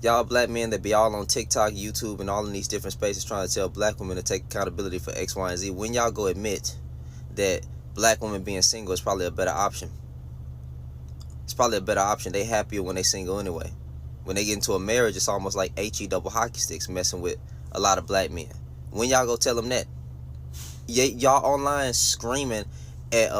Y'all black men that be all on TikTok, YouTube, and all in these different spaces trying to tell black women to take accountability for X, Y, and Z. When y'all go admit that black women being single is probably a better option? It's probably a better option. They happier when they single anyway. When they get into a marriage, it's almost like HE double hockey sticks messing with a lot of black men. When y'all go tell them that? Y'all online screaming at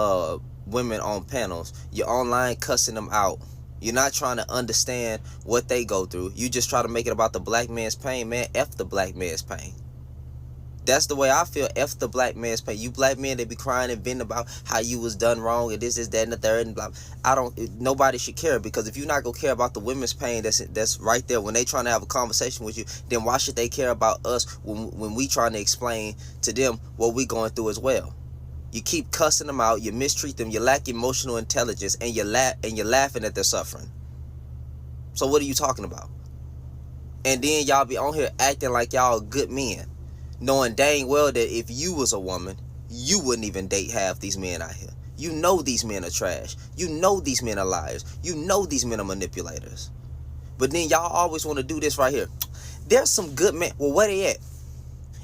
women on panels. You're online cussing them out. You're not trying to understand what they go through. You just try to make it about the black man's pain. Man, F the black man's pain. That's the way I feel. F the black man's pain. You black men, they be crying and venting about how you was done wrong and this, that, and the third, and blah. Nobody should care, because if you're not gonna care about the women's pain that's right there when they trying to have a conversation with you, then why should they care about us when we trying to explain to them what we going through as well? You keep cussing them out, you mistreat them, you lack emotional intelligence, and you're laughing at their suffering. So what are you talking about? And then y'all be on here acting like y'all good men, knowing dang well that if you was a woman, you wouldn't even date half these men out here. You know these men are trash. You know these men are liars. You know these men are manipulators. But then y'all always want to do this right here. There's some good men. Well, where they at?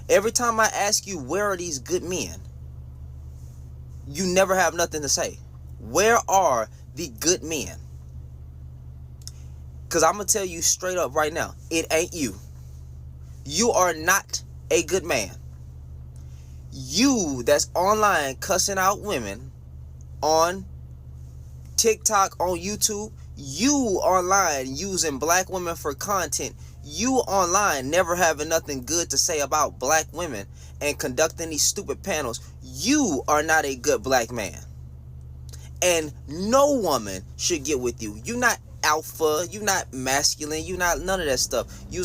Every time I ask you, where are these good men? You never have nothing to say. Where are the good men? Because I'm going to tell you straight up right now, it ain't you. You are not a good man. You that's online cussing out women on TikTok, on YouTube, you online using black women for content, you online never having nothing good to say about black women and conducting these stupid panels, you are not a good black man. And no woman should get with you. You're not alpha, you're not masculine, you're not none of that stuff. You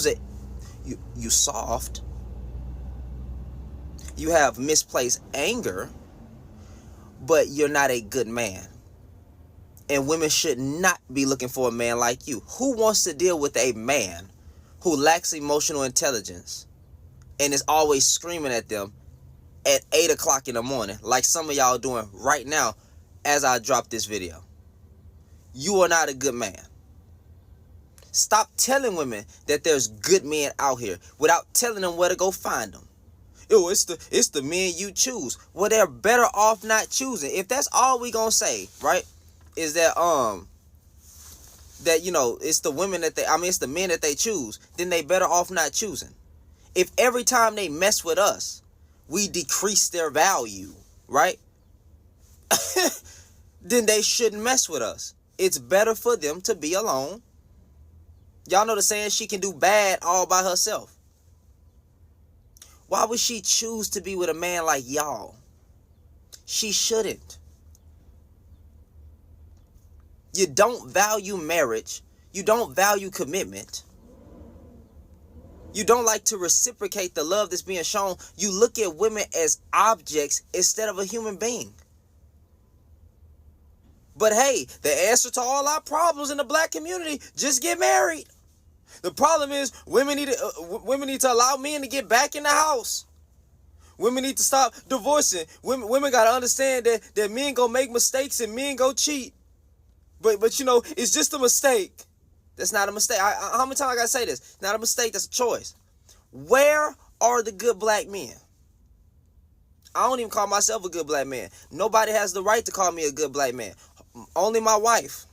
soft. You have misplaced anger, but you're not a good man. And women should not be looking for a man like you. Who wants to deal with a man who lacks emotional intelligence and is always screaming at them at 8 o'clock in the morning, like some of y'all doing right now as I drop this video? You are not a good man. Stop telling women that there's good men out here without telling them where to go find them. Yo, it's the men you choose. Well, they're better off not choosing. If that's all we gonna say, right, is that that, you know, it's the women that it's the men that they choose, then they better off not choosing. If every time they mess with us, we decrease their value, right? Then they shouldn't mess with us. It's better for them to be alone. Y'all know the saying, she can do bad all by herself. Why would she choose to be with a man like y'all? She shouldn't. You don't value marriage. You don't value commitment. You don't like to reciprocate the love that's being shown. You look at women as objects instead of a human being. But hey, the answer to all our problems in the black community, just get married. The problem is women need to allow men to get back in the house. Women need to stop divorcing. Women got to understand that men gonna make mistakes and men go cheat. But you know, it's just a mistake. That's not a mistake. How many times I gotta say this? It's not a mistake, that's a choice. Where are the good black men? I don't even call myself a good black man. Nobody has the right to call me a good black man. Only my wife.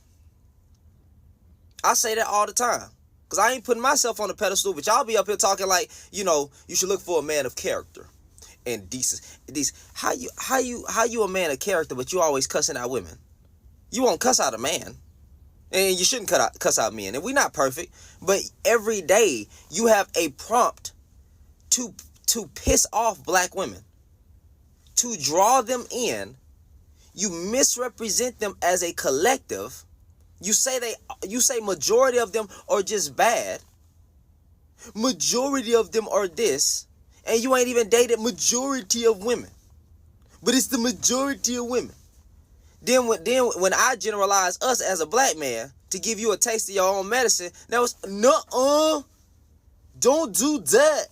I say that all the time. Because I ain't putting myself on a pedestal, but y'all be up here talking like, you know, you should look for a man of character and decency. How you a man of character, but you always cussing out women? You won't cuss out a man. And you shouldn't cuss out men. And we're not perfect. But every day you have a prompt to piss off black women. To draw them in. You misrepresent them as a collective. You say majority of them are just bad. Majority of them are this. And you ain't even dated majority of women. But it's the majority of women. Then when I generalize us as a black man to give you a taste of your own medicine, that was nuh-uh. Don't do that.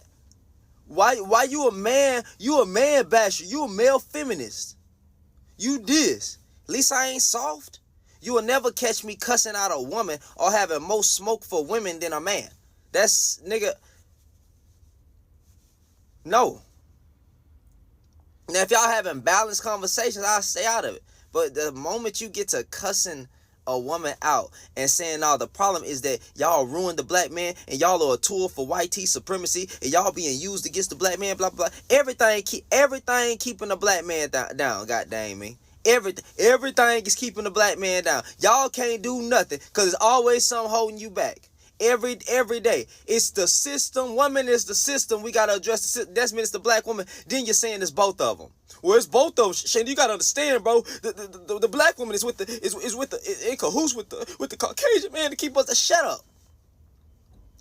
Why you a man? You a man basher. You a male feminist. You this. At least I ain't soft. You will never catch me cussing out a woman or having more smoke for women than a man. That's, nigga, no. Now, if y'all having balanced conversations, I'll stay out of it. But the moment you get to cussing a woman out and saying, "No, the problem is that y'all ruined the black man and y'all are a tool for white tea supremacy and y'all being used against the black man," blah blah. Everything keeping the black man down. God dang me. Everything is keeping the black man down. Y'all can't do nothing because there's always something holding you back. Every day. It's the system. Woman is the system. We gotta address the system. That's mean it's the black woman. Then you're saying it's both of them. Well, it's both of them. Shane, you gotta understand, bro. The black woman is with the in cahoots with the Caucasian man to keep us. Shut up.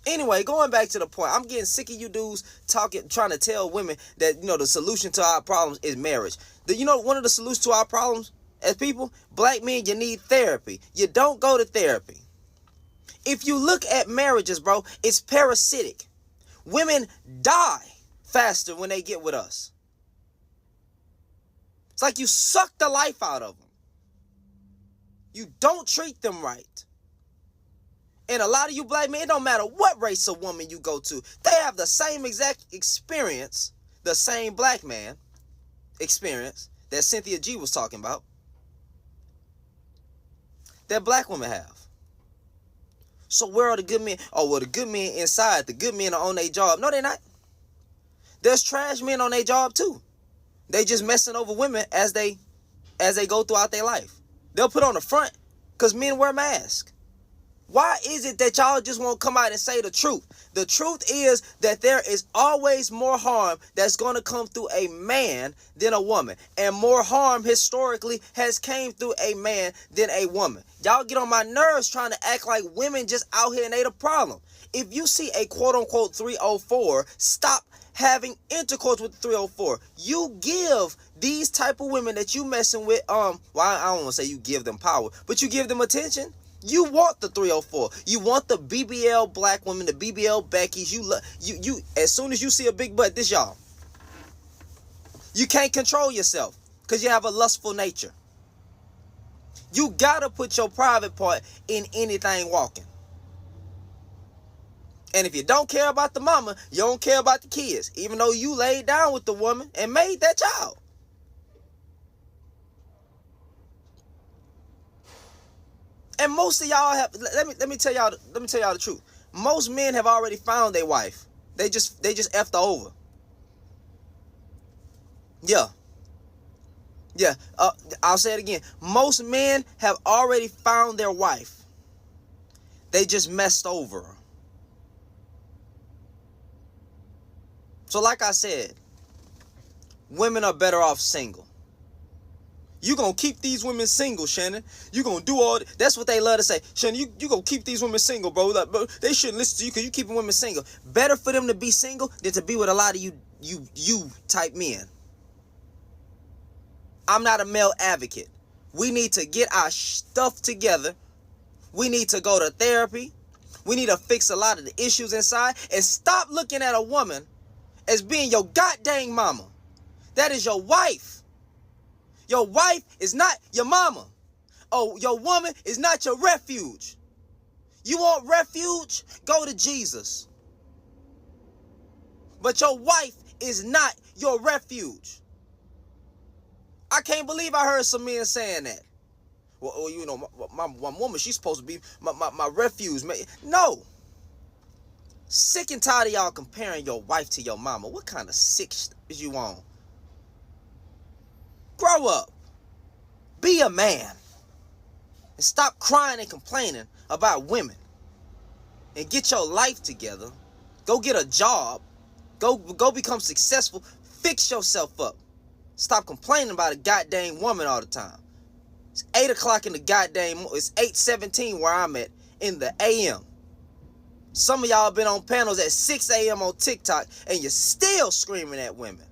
Anyway, going back to the point, I'm getting sick of you dudes trying to tell women that, you know, the solution to our problems is marriage. One of the solutions to our problems as people, black men, you need therapy. You don't go to therapy. If you look at marriages, bro, it's parasitic. Women die faster when they get with us. It's like you suck the life out of them. You don't treat them right. And a lot of you black men, it don't matter what race of woman you go to, they have the same exact experience, the same black man experience that Cynthia G was talking about, that black women have. So where are the good men? Oh, well, the good men inside, the good men are on their job. No, they're not. There's trash men on their job too. They just messing over women as they go throughout their life. They'll put on the front because men wear masks. Why is it that y'all just won't come out and say the truth? The truth is that there is always more harm that's going to come through a man than a woman. And more harm historically has came through a man than a woman. Y'all get on my nerves trying to act like women just out here and they the problem. If you see a quote-unquote 304, stop having intercourse with the 304. You give these type of women that you messing with, well, I don't want to say you give them power, but you give them attention. You want the 304. You want the BBL black women, the BBL Beckys. You as soon as you see a big butt, this y'all. You can't control yourself because you have a lustful nature. You gotta put your private part in anything walking. And if you don't care about the mama, you don't care about the kids, even though you laid down with the woman and made that child. And most of y'all have, let me tell y'all the truth. Most men have already found their wife. They just effed her over. Yeah. I'll say it again. Most men have already found their wife. They just messed over her. So like I said, women are better off single. You gonna keep these women single, Shannon. You gonna do all that. That's what they love to say. Shannon, you gonna keep these women single, bro. Like, bro, they shouldn't listen to you because you keeping women single. Better for them to be single than to be with a lot of you type men. I'm not a male advocate. We need to get our stuff together. We need to go to therapy. We need to fix a lot of the issues inside and stop looking at a woman as being your goddamn mama. That is your wife. Your wife is not your mama. Oh, your woman is not your refuge. You want refuge? Go to Jesus. But your wife is not your refuge. I can't believe I heard some men saying that. Well, you know, my woman, she's supposed to be my refuge. No. Sick and tired of y'all comparing your wife to your mama. What kind of sick is you on? Grow up. Be a man. And stop crying and complaining about women. And get your life together. Go get a job. Go become successful. Fix yourself up. Stop complaining about a goddamn woman all the time. It's 8 o'clock in the goddamn... It's 8:17 where I'm at in the AM. Some of y'all been on panels at 6 a.m. on TikTok and you're still screaming at women.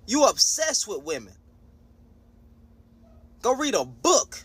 You obsessed with women. Go read a book.